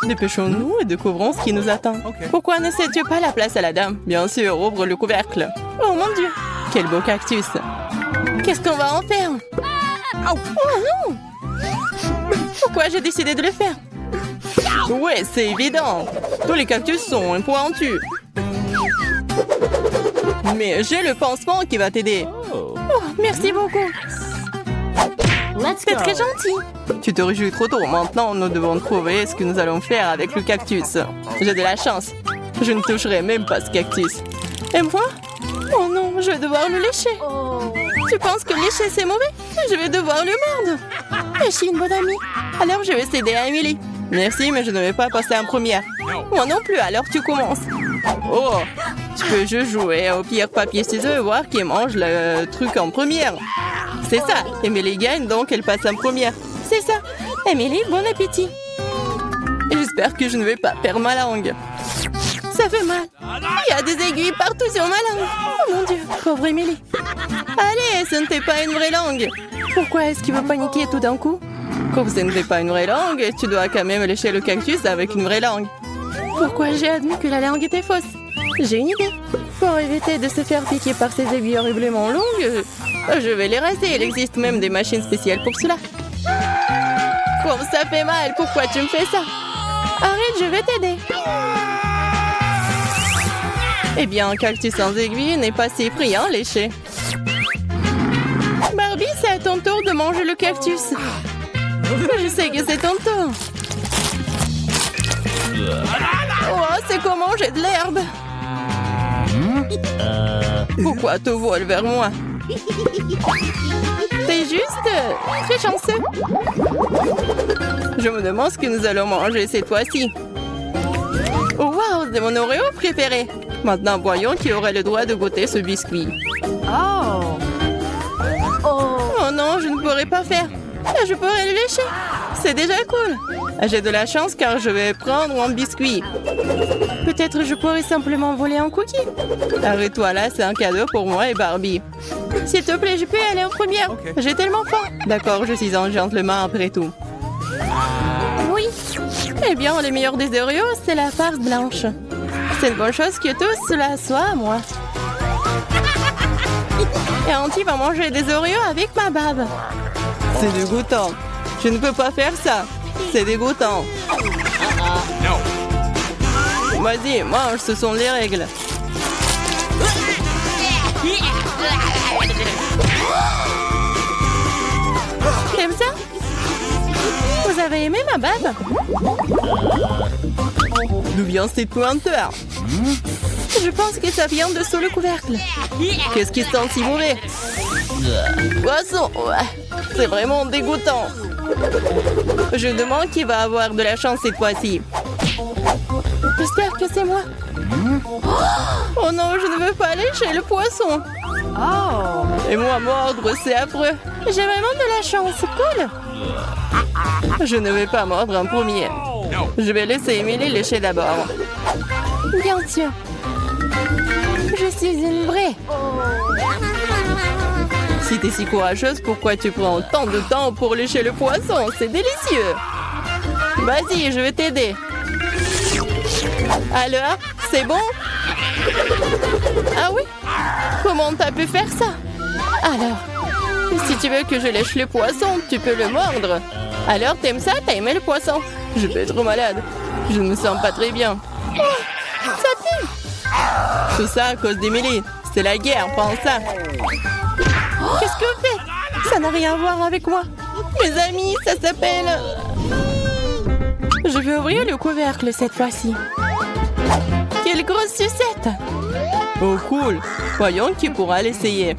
Dépêchons-nous et découvrons ce qui nous attend. Pourquoi ne cèdes-tu pas la place à la dame? Bien sûr, ouvre le couvercle. Oh mon Dieu, quel beau cactus. Qu'est-ce qu'on va en faire? Oh non! Pourquoi j'ai décidé de le faire? Ouais, c'est évident. Tous les cactus sont pointus. Mais j'ai le pansement qui va t'aider. Oh, merci beaucoup. C'est très gentil. Tu te réjouis trop tôt. Maintenant, nous devons trouver ce que nous allons faire avec le cactus. J'ai de la chance. Je ne toucherai même pas ce cactus. Et moi? Oh non, je vais devoir le lécher. Tu penses que lécher c'est mauvais? Je vais devoir le mordre. Je suis une bonne amie. Alors je vais céder à Emily. Merci, mais je ne vais pas passer en première. Moi non plus, alors tu commences. Oh, tu peux juste jouer au pierre, papier, ciseaux et voir qui mange le truc en première. C'est ça, Emily gagne, donc elle passe en première. C'est ça. Emily, bon appétit. J'espère que je ne vais pas perdre ma langue. Ça fait mal. Il y a des aiguilles partout sur ma langue. Oh mon Dieu, pauvre Emily. Allez, ce n'était pas une vraie langue. Pourquoi est-ce qu'il veut paniquer tout d'un coup? Comme ce n'était pas une vraie langue, tu dois quand même lécher le cactus avec une vraie langue. Pourquoi j'ai admis que la langue était fausse? J'ai une idée. Pour éviter de se faire piquer par ces aiguilles horriblement longues, je vais les raser. Il existe même des machines spéciales pour cela. Comme ça fait mal, pourquoi tu me fais ça? Arrête, je vais t'aider. Eh bien, un cactus sans aiguille n'est pas si effrayant, lécher. Barbie, c'est à ton tour de manger le cactus. Je sais que c'est ton tour. Oh, c'est comme manger de l'herbe. Pourquoi te vole vers moi? T'es juste très chanceux. Je me demande ce que nous allons manger cette fois-ci. Oh, wow, c'est mon Oreo préféré. Maintenant, voyons qui aurait le droit de goûter ce biscuit. Oh non, je ne pourrais pas faire. Je pourrais le lécher. C'est déjà cool. J'ai de la chance car je vais prendre un biscuit. Peut-être je pourrais simplement voler un cookie. Arrête-toi là, c'est un cadeau pour moi et Barbie. S'il te plaît, je peux aller en première. J'ai tellement faim. D'accord, je suis un gentleman après tout. Oui. Eh bien, le meilleur des Oreos, c'est la farce blanche. C'est une bonne chose que tout cela soit à moi. Et Auntie va manger des Oreos avec ma bave. C'est dégoûtant. Je ne peux pas faire ça. C'est dégoûtant. Vas-y, mange, ce sont les règles. T'aimes ça? Vous avez aimé ma bave? D'où vient cette pointeur? Je pense que ça vient de sous le couvercle. Qu'est-ce qui sent si mauvais? Poisson, ouais. C'est vraiment dégoûtant. Je demande qui va avoir de la chance cette fois-ci. J'espère que c'est moi. Oh non, je ne veux pas lécher le poisson. Et moi mordre, c'est affreux. J'ai vraiment de la chance, cool. Je ne vais pas mordre en premier. Je vais laisser Emily lécher d'abord. Bien sûr. Je suis une vraie. Si t'es si courageuse, pourquoi tu prends tant de temps pour lécher le poisson? C'est délicieux. Vas-y, je vais t'aider. Alors, c'est bon? Ah oui? Comment t'as pu faire ça? Alors, si tu veux que je lèche le poisson, tu peux le mordre. Alors, t'aimes ça? T'as aimé le poisson? Je vais être malade. Je ne me sens pas très bien. Oh, ça pue! Tout ça à cause d'Emily. C'est la guerre, prends ça. Qu'est-ce que vous faites? Ça n'a rien à voir avec moi. Mes amis, ça s'appelle... Je vais ouvrir le couvercle cette fois-ci. Quelle grosse sucette! Oh cool! Voyons qui pourra l'essayer.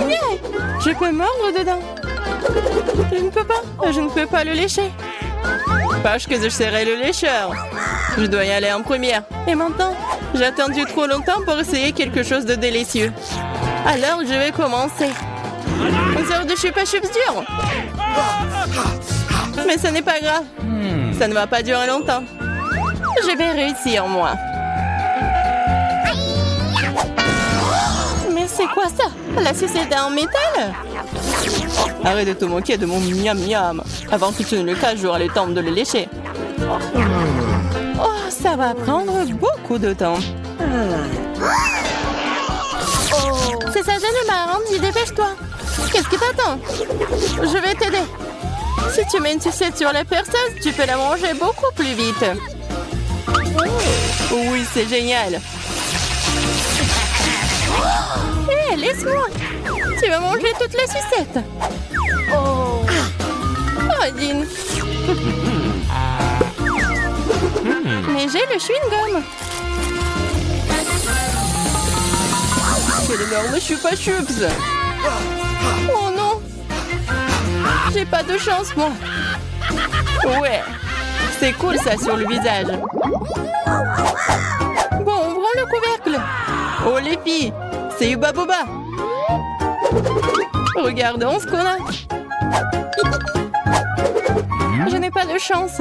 Yeah! Je peux mordre dedans. Je ne peux pas le lécher. Parce que je serai le lécheur. Je dois y aller en première. Et maintenant, j'ai attendu trop longtemps pour essayer quelque chose de délicieux. Alors, je vais commencer. Une sorte de chupa-chups dur. Mais ce n'est pas grave. Ça ne va pas durer longtemps. Je vais réussir, moi. Mais c'est quoi ça? La sucette en métal? Arrête de te moquer de mon miam-miam. Avant que tu ne le casses, j'aurai le temps de le lécher. Oh, ça va prendre beaucoup de temps. C'est sa gêne marrante, dis dépêche-toi. Qu'est-ce que t'attends? Je vais t'aider. Si tu mets une sucette sur la perceuse, tu peux la manger beaucoup plus vite. Oui, c'est génial. Hé, laisse-moi. Tu vas manger toute la sucette. Oh, Dean. Mais j'ai le chewing-gum. Quelle énorme chupa-chups. Oh non. J'ai pas de chance, moi. Ouais. C'est cool, ça, sur le visage. Bon, ouvrons le couvercle. Oh, les filles. C'est Hubba Bubba. Regardons ce qu'on a. Je n'ai pas de chance.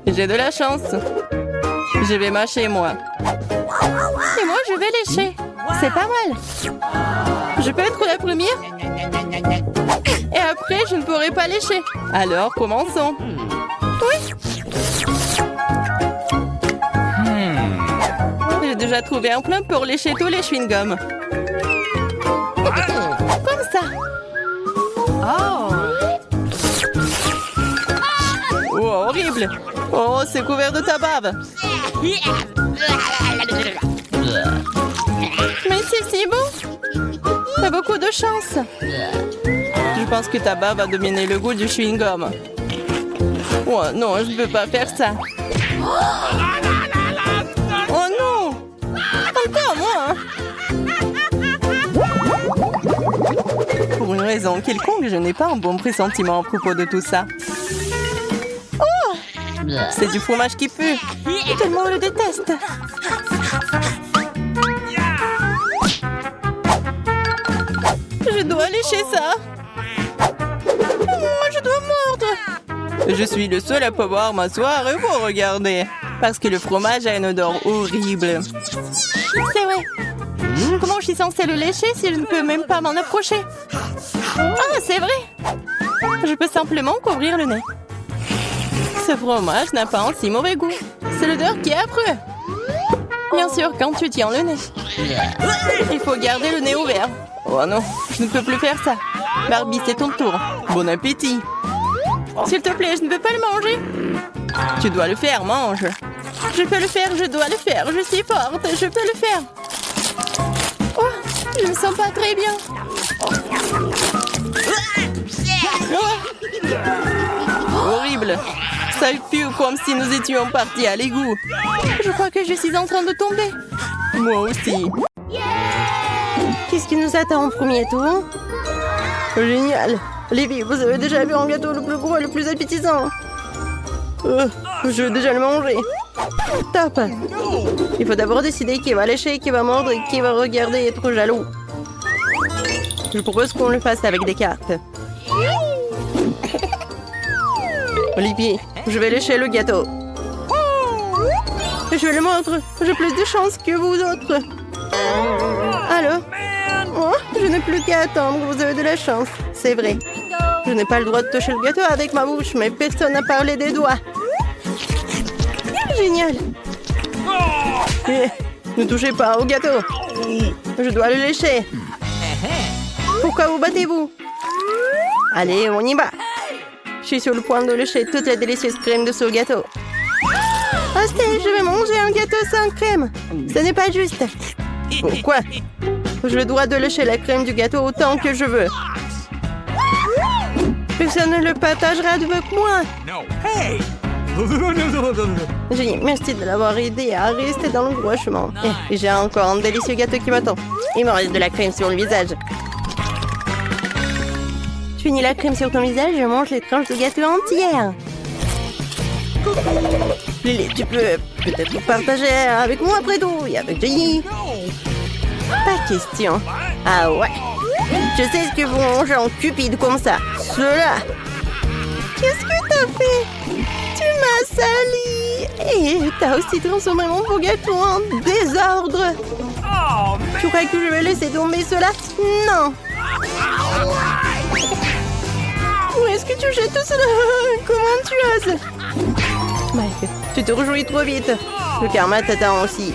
J'ai de la chance. Je vais mâcher, moi. Et moi, je vais lécher. C'est pas mal. Je peux être la première? Et après, je ne pourrai pas lécher. Alors, commençons. Oui. J'ai déjà trouvé un plan pour lécher tous les chewing-gums. Comme ça. Oh, horrible. Oh, c'est couvert de ta bave. Mais c'est si bon. T'as beaucoup de chance. Je pense que ta bave va dominer le goût du chewing-gum. Oh non, je ne peux pas faire ça. Oh non. Encore moi. Pour une raison quelconque, je n'ai pas un bon pressentiment à propos de tout ça. Oh! C'est du fromage qui pue. Tellement on le déteste. Je dois lécher ça. Oh, je dois mordre. Je suis le seul à pouvoir m'asseoir et vous regarder. Parce que le fromage a une odeur horrible. C'est vrai. Comment je suis censée le lécher si je ne peux même pas m'en approcher? Ah, c'est vrai. Je peux simplement couvrir le nez. Ce fromage n'a pas un si mauvais goût. C'est l'odeur qui est affreux. Bien sûr, quand tu tiens le nez. Il faut garder le nez ouvert. Oh non, je ne peux plus faire ça. Barbie, c'est ton tour. Bon appétit. S'il te plaît, je ne peux pas le manger. Tu dois le faire, mange. Je peux le faire, je dois le faire. Je suis forte, je peux le faire. Oh, je ne me sens pas très bien. Oh. Horrible. Ça pue comme si nous étions partis à l'égout. Je crois que je suis en train de tomber. Moi aussi. Qu'est-ce qui nous attend au premier tour? Génial. Les filles, vous avez déjà vu un gâteau le plus gros et le plus appétissant? Je vais déjà le manger. Top. Il faut d'abord décider qui va lécher, qui va mordre et qui va regarder et être jaloux. Je propose qu'on le fasse avec des cartes. Olivier, je vais lécher le gâteau. Je vais le mordre. J'ai plus de chance que vous autres. Alors? Oh, je n'ai plus qu'à attendre. Vous avez de la chance. C'est vrai. Je n'ai pas le droit de toucher le gâteau avec ma bouche, mais personne n'a parlé des doigts. Génial. Ne touchez pas au gâteau. Je dois le lécher. Pourquoi vous battez-vous? Allez, on y va. Je suis sur le point de lécher toute la délicieuse crème de ce gâteau. Hostie, je vais manger un gâteau sans crème. Ce n'est pas juste. Pourquoi? J'ai le droit de lécher la crème du gâteau autant que je veux. Personne ne le partagera avec moi. Génial, merci de l'avoir aidé à rester dans le droit chemin. Et j'ai encore un délicieux gâteau qui m'attend. Il me reste de la crème sur le visage. Tu finis la crème sur ton visage, je mange les tranches de gâteau entières. Lily, tu peux peut-être partager avec moi après tout et avec Jenny. Pas question. Ah ouais. Je sais ce que vous mangez en cupide comme ça. Cela. Qu'est-ce que t'as fait? Tu m'as sali. Et t'as aussi transformé mon beau gâteau en désordre. Tu crois que je vais laisser tomber cela? Non. que tu jettes tout cela? Comment tu oses? Mike, tu te réjouis trop vite. Le karma t'attend aussi.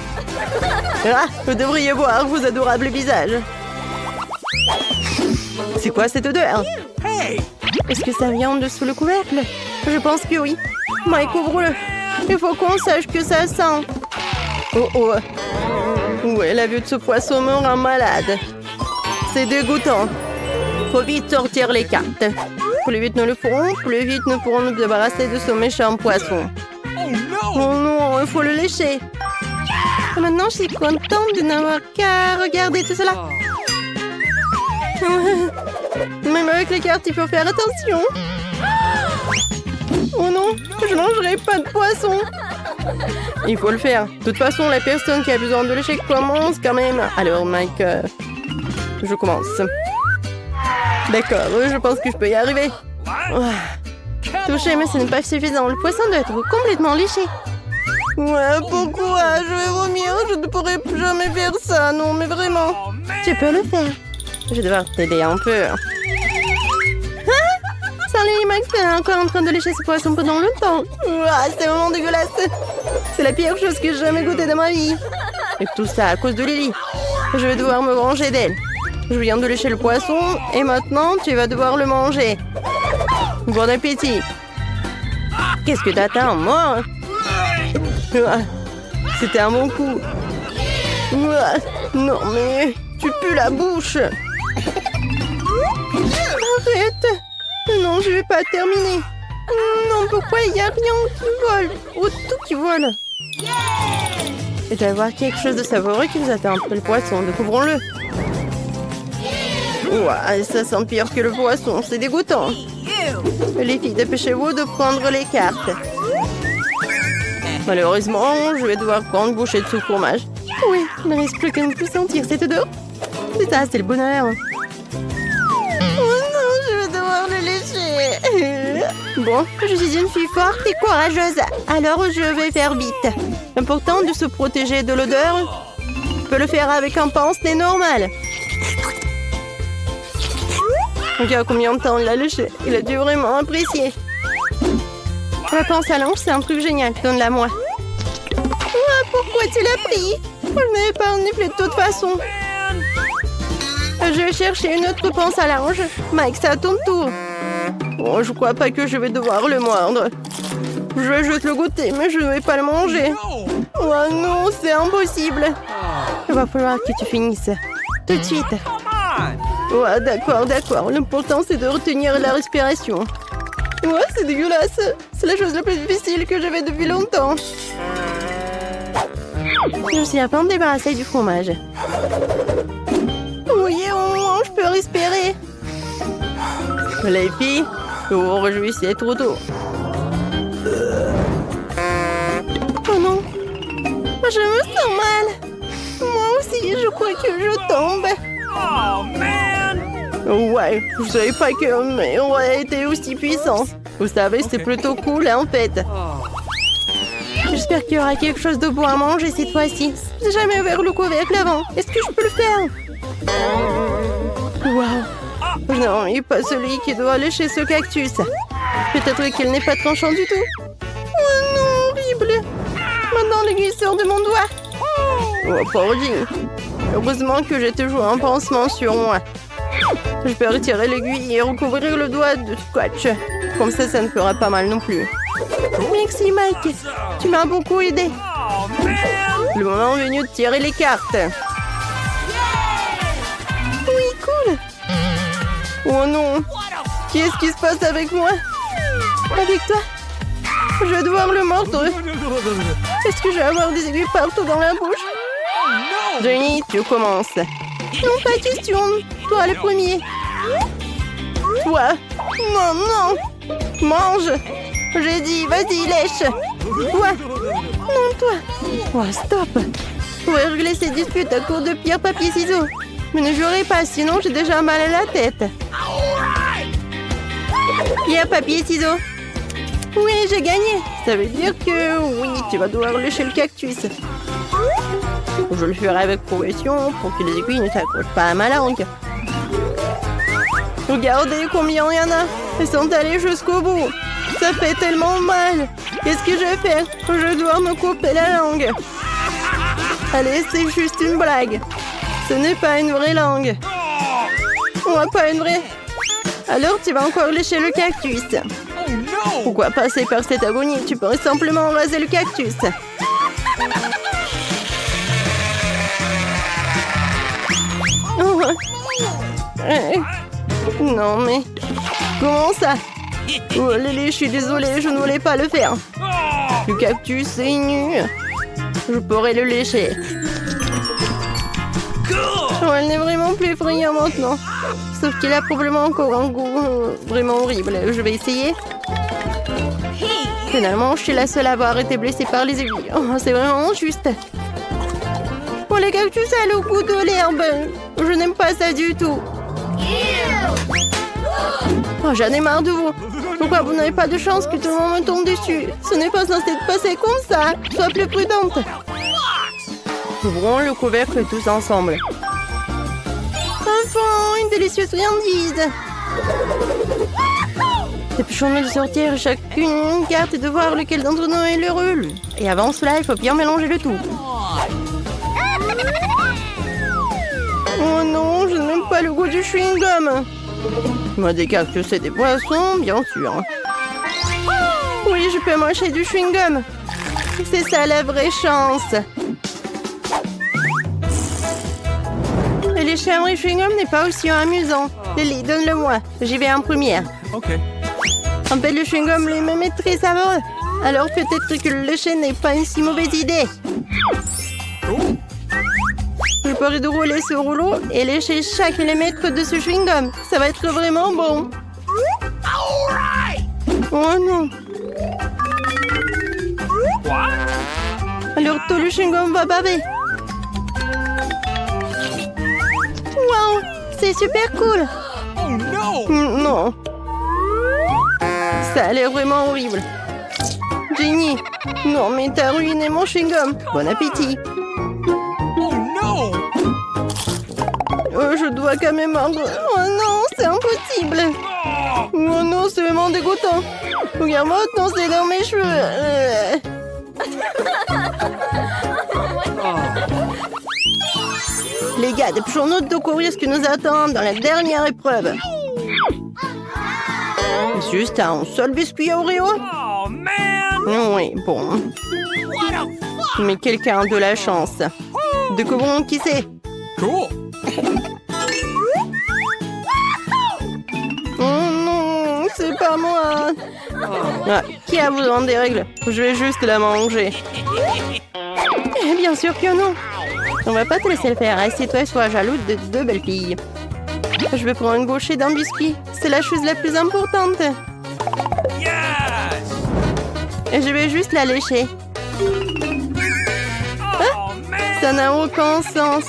Ah, vous devriez voir vos adorables visages. C'est quoi cette odeur? Est-ce que ça vient de sous le couvercle? Je pense que oui. Mike, ouvre-le. Il faut qu'on sache que ça sent. Oh oh. Ouais, la vue de ce poisson me rend malade. C'est dégoûtant. Faut vite sortir les cartes. Plus vite nous le ferons, plus vite nous pourrons nous débarrasser de ce méchant poisson. Oh non, il faut le lécher. Maintenant, je suis contente de n'avoir qu'à regarder tout cela. Même avec les cartes, il faut faire attention. Oh non, je ne mangerai pas de poisson. Il faut le faire. De toute façon, la personne qui a besoin de lécher commence quand même. Alors, Mike, je commence. D'accord, je pense que je peux y arriver. Touché, mais ce n'est pas suffisant. Le poisson doit être complètement léché. Ouais, pourquoi? Je vais vomir. Je ne pourrai jamais faire ça. Non, mais vraiment. Tu peux le faire. Je vais devoir t'aider un peu. Salut, Max est encore en train de lécher ce poisson pendant longtemps. C'est vraiment dégueulasse. C'est la pire chose que j'ai jamais goûtée de ma vie. Et tout ça à cause de Lily. Je vais devoir me venger d'elle. Je viens de lécher le poisson et maintenant tu vas devoir le manger. Bon appétit. Qu'est-ce que t'attends, moi? C'était un bon coup. Non mais tu pues la bouche. Arrête. Non, je vais pas terminer. Non, pourquoi il n'y a rien qui vole? Ou tout qui vole. Il doit y avoir quelque chose de savoureux qui nous attend après le poisson. Découvrons-le. Ouah, ça sent pire que le poisson. C'est dégoûtant. Les filles, dépêchez-vous de prendre les cartes. Malheureusement, je vais devoir prendre une bouchée de ce fromage. Oui, il ne reste plus qu'à ne plus sentir cette odeur. C'est ça, c'est le bonheur. Le lécher. Bon, je suis une fille forte et courageuse, alors je vais faire vite. Important de se protéger de l'odeur. Je peux le faire avec un pince-nez normal. Regarde combien de temps il a léché. Il a dû vraiment apprécier. La pince à linge, c'est un truc génial. Donne-la moi. Pourquoi tu l'as pris? Je n'avais pas reniflé de toute façon. Je vais chercher une autre pince à linge. Mike, c'est à ton tour. Oh, je crois pas que je vais devoir le mordre. Je vais juste le goûter, mais je ne vais pas le manger. Oh non, c'est impossible. Il va falloir que tu finisses. Tout de suite. Ouais, d'accord. L'important, c'est de retenir la respiration. Ouais, c'est dégueulasse. C'est la chose la plus difficile que j'avais depuis longtemps. Je suis à peine débarrassée du fromage. Oui, au moins, je peux respirer. Les filles, vous vous réjouissez trop tôt. Oh non, je me sens mal. Moi aussi, je crois que je tombe. Oh, man! Ouais, je savais pas que mes rois étaient aussi puissants. Vous savez, c'est plutôt cool, en fait. J'espère qu'il y aura quelque chose de bon à manger cette fois-ci. J'ai jamais ouvert le couvercle avant. Est-ce que je peux le faire? Waouh! Non, il n'est pas celui qui doit lécher ce cactus. Peut-être qu'il n'est pas tranchant du tout. Oh non, horrible! Maintenant, l'aiguille sort de mon doigt. Oh, Porgy. Heureusement que j'ai toujours un pansement sur moi. Je peux retirer l'aiguille et recouvrir le doigt de scotch. Comme ça ne fera pas mal non plus. Merci, Mike. Tu m'as beaucoup aidé. Le moment est venu de tirer les cartes. Oui, cool. Oh non. Qu'est-ce qui se passe avec moi? Avec toi? Je vais devoir le mordre. Est-ce que je vais avoir des aiguilles partout dans la bouche? Jenny, tu commences. Non, pas question. Toi, le premier. Toi. Non, non. Mange. J'ai dit, vas-y, lèche. Toi. Non, toi. Oh, stop. Je pourrais régler ces disputes à court de pierre, papier, ciseaux. Mais ne jurez pas, sinon j'ai déjà mal à la tête. Pierre, papier, ciseaux. Oui, j'ai gagné. Ça veut dire que oui, tu vas devoir lécher le cactus. Je le ferai avec progression pour que les aiguilles ne s'accrochent pas à ma langue. Regardez combien il y en a. Ils sont allés jusqu'au bout. Ça fait tellement mal. Qu'est-ce que je fais? Je dois me couper la langue. Allez, c'est juste une blague. Ce n'est pas une vraie langue. Ouais, pas une vraie. Alors, tu vas encore lécher le cactus. Pourquoi passer par cette agonie? Tu pourrais simplement raser le cactus. Oh. Non, mais... Comment ça? Oh, Lily, je suis désolée, je ne voulais pas le faire. Le cactus est nu. Je pourrais le lécher. Oh, elle n'est vraiment plus friande maintenant. Sauf qu'il a probablement encore un goût vraiment horrible. Je vais essayer. Finalement, je suis la seule à avoir été blessée par les aiguilles. Oh, c'est vraiment injuste. Oh, les cactus a le goût de l'herbe. Je n'aime pas ça du tout. Oh, j'en ai marre de vous. Pourquoi vous n'avez pas de chance que tout le monde me tombe dessus? Ce n'est pas censé te passer comme ça. Sois plus prudente. Ouvrons le couvercle tous ensemble. Enfin, une délicieuse friandise. Dépêchons-nous de sortir chacune une carte et de voir lequel d'entre nous est l'heureux. Et avant cela, il faut bien mélanger le tout. Oh non, je n'aime pas le goût du chewing-gum. Moi, des cactus et des poissons, bien sûr. Oui, je peux mâcher du chewing-gum. C'est ça la vraie chance. Et lécher un vrai chewing-gum n'est pas aussi amusant. Lily, donne-le-moi. J'y vais en première. Ok. En fait, le chewing-gum lui-même est très savoureux. Alors peut-être que le lécher n'est pas une si mauvaise idée. Je pourrais dérouler ce rouleau et lécher chaque millimètre de ce chewing-gum. Ça va être vraiment bon. Oh non. Alors tout le chewing-gum va baver. Wow, c'est super cool. Oh no! Non. Ça a l'air vraiment horrible. Jenny, non mais t'as ruiné mon chewing-gum. Bon appétit. Oh no! Je dois quand même... Oh non, c'est impossible. Oh non, c'est vraiment dégoûtant. Regarde-moi, non, c'est dans mes cheveux. Les gars, dépêchons-nous de découvrir ce qui nous attend dans la dernière épreuve. Juste un seul biscuit Oreo? Oh man! Oui, bon. Mais quelqu'un a de la chance. Découvrons qui c'est. Cool! Oh non, c'est pas moi. Ah, qui a besoin des règles? Je vais juste la manger. Eh bien sûr que non. On va pas te laisser le faire. Assieds-toi et sois jaloux de deux belles filles. Je vais prendre une bouchée d'un biscuit. C'est la chose la plus importante. Yes! Et je vais juste la lécher. Oh man! Ça n'a aucun sens.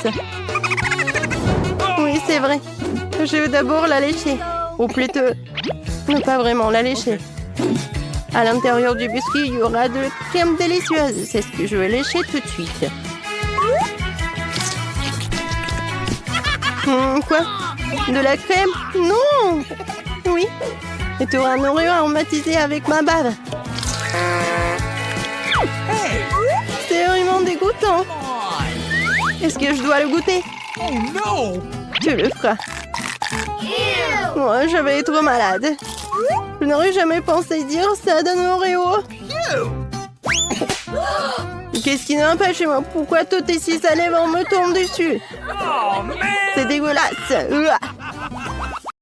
Oui, c'est vrai. Je vais d'abord la lécher. Ou plutôt, ne pas vraiment la lécher. À l'intérieur du biscuit, il y aura de la crème délicieuse. C'est ce que je vais lécher tout de suite. Quoi? De la crème? Non! Oui. Et tu auras un Oreo aromatisé avec ma bave. C'est vraiment dégoûtant. Est-ce que je dois le goûter? Oh no! Tu le feras. Moi, je vais être malade. Je n'aurais jamais pensé dire ça d'un Oreo. Qu'est-ce qui n'a pas chez moi? Pourquoi tout est si salé on me tombe dessus? Oh man! C'est dégueulasse. Ouah.